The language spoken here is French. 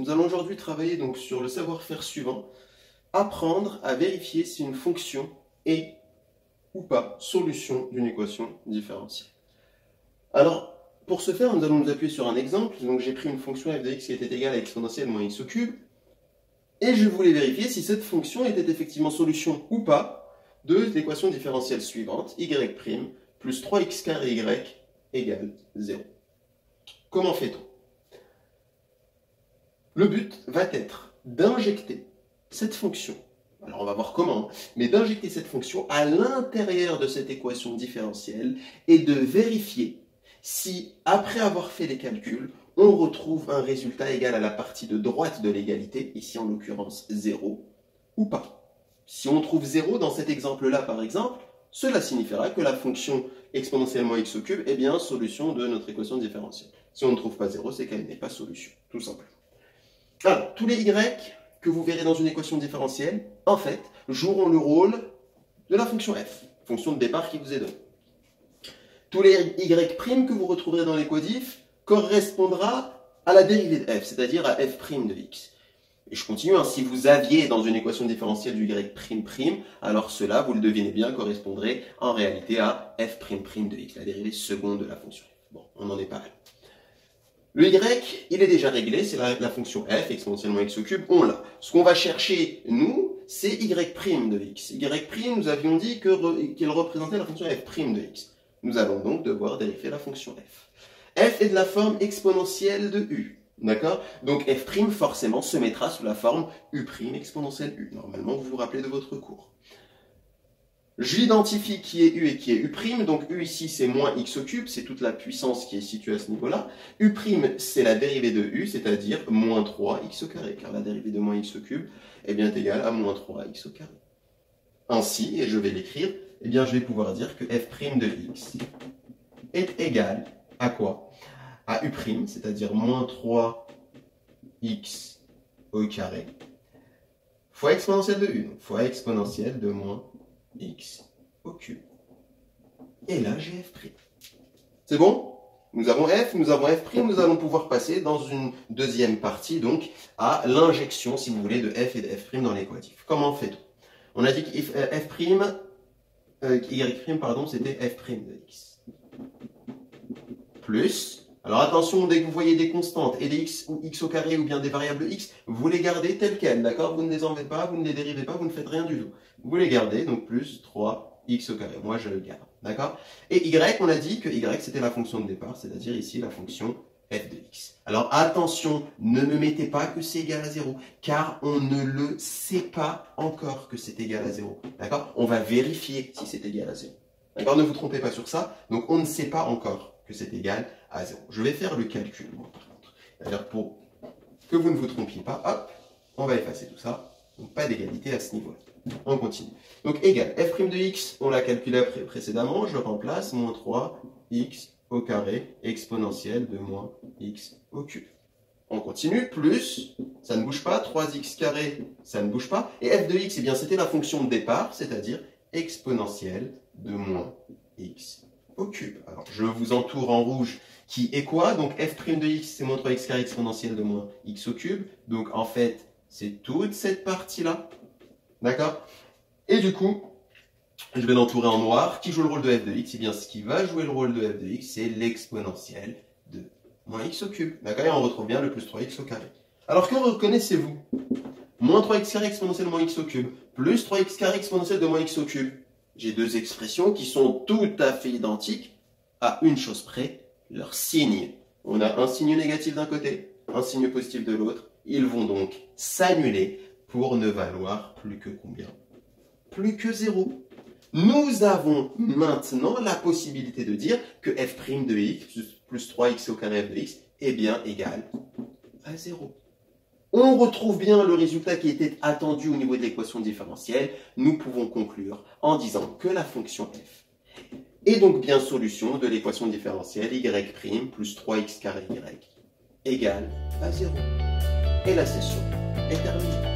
Nous allons aujourd'hui travailler donc sur le savoir-faire suivant, apprendre à vérifier si une fonction est ou pas solution d'une équation différentielle. Alors, pour ce faire, nous allons nous appuyer sur un exemple. Donc j'ai pris une fonction f de x qui était égale à exponentielle moins x au cube, et je voulais vérifier si cette fonction était effectivement solution ou pas de l'équation différentielle suivante, y' plus 3x carré y égale 0. Comment fait-on? Le but va être d'injecter cette fonction, alors on va voir comment, mais d'injecter cette fonction à l'intérieur de cette équation différentielle et de vérifier si, après avoir fait les calculs, on retrouve un résultat égal à la partie de droite de l'égalité, ici en l'occurrence 0, ou pas. Si on trouve 0 dans cet exemple-là, par exemple, cela signifiera que la fonction exponentiellement x au cube est bien solution de notre équation différentielle. Si on ne trouve pas 0, c'est qu'elle n'est pas solution, tout simplement. Alors, tous les y que vous verrez dans une équation différentielle, en fait, joueront le rôle de la fonction f, fonction de départ qui vous est donnée. Tous les y' que vous retrouverez dans l'équodif correspondra à la dérivée de f, c'est-à-dire à f' de x. Et je continue, si vous aviez dans une équation différentielle du y'', alors cela, vous le devinez bien, correspondrait en réalité à f' de x, la dérivée seconde de la fonction f. Bon, on n'en est pas là. Le y, il est déjà réglé, c'est la fonction f, exponentiellement x au cube, on l'a. Ce qu'on va chercher, nous, c'est y' de x. Y', nous avions dit qu'il représentait la fonction f' de x. Nous allons donc devoir vérifier la fonction f. F est de la forme exponentielle de u. D'accord? Donc f' forcément se mettra sous la forme u' exponentielle u. Normalement, vous vous rappelez de votre cours. J'identifie qui est u et qui est u'. Donc u ici, c'est moins x au cube. C'est toute la puissance qui est située à ce niveau-là. U', c'est la dérivée de u, c'est-à-dire moins 3x au carré. Car la dérivée de moins x au cube est bien égale à moins 3x au carré. Ainsi, et je vais l'écrire, eh bien, je vais pouvoir dire que f' de x est égal à quoi? À u', c'est-à-dire moins 3x au carré, fois exponentielle de u, donc fois exponentielle de moins x au cube. Et là, j'ai f'. C'est bon? Nous avons f', nous allons pouvoir passer dans une deuxième partie, donc, à l'injection, si vous voulez, de f et de f' dans l'équatif. Comment fait-on? On a dit que y', c'était f' de x. Plus, alors attention, dès que vous voyez des constantes, et des x ou x au carré ou bien des variables x, vous les gardez telles quelles, d'accord? Vous ne les enlevez pas, vous ne les dérivez pas, vous ne faites rien du tout. Vous les gardez, donc plus 3x au carré. Moi, je le garde, d'accord? Et y, on a dit que y, c'était la fonction de départ, c'est-à-dire ici la fonction f de x. Alors attention, ne me mettez pas que c'est égal à 0, car on ne le sait pas encore que c'est égal à 0, d'accord? On va vérifier si c'est égal à 0. D'accord? Ne vous trompez pas sur ça, donc on ne sait pas encore que c'est égal à 0. Je vais faire le calcul, moi, par contre. C'est-à-dire, pour que vous ne vous trompiez pas, hop, on va effacer tout ça. Donc, pas d'égalité à ce niveau-là. On continue. Donc, égal, f' de x, on l'a calculé précédemment, je remplace, moins 3x au carré exponentielle de moins x au cube. On continue, plus, ça ne bouge pas, 3x carré, ça ne bouge pas, et f de x, eh bien, c'était la fonction de départ, c'est-à-dire exponentielle de moins x au cube. Alors, je vous entoure en rouge, qui est quoi? Donc, f' de x, c'est moins 3x carré exponentielle de moins x au cube. Donc, en fait, c'est toute cette partie-là. D'accord? Et du coup, je vais l'entourer en noir. Qui joue le rôle de f de x? Eh bien, ce qui va jouer le rôle de f de x, c'est l'exponentielle de moins x au cube. D'accord? Et on retrouve bien le plus 3x au carré. Alors, que reconnaissez-vous? Moins 3x carré exponentielle de moins x au cube, plus 3x carré exponentielle de moins x au cube. J'ai deux expressions qui sont tout à fait identiques, à une chose près, leur signe. On a un signe négatif d'un côté, un signe positif de l'autre. Ils vont donc s'annuler pour ne valoir plus que combien? Plus que 0. Nous avons maintenant la possibilité de dire que f' de x plus 3x au carré f de x est bien égal à 0. On retrouve bien le résultat qui était attendu au niveau de l'équation différentielle. Nous pouvons conclure en disant que la fonction f est donc bien solution de l'équation différentielle y' plus 3x carré y égale à 0. Et la session est terminée.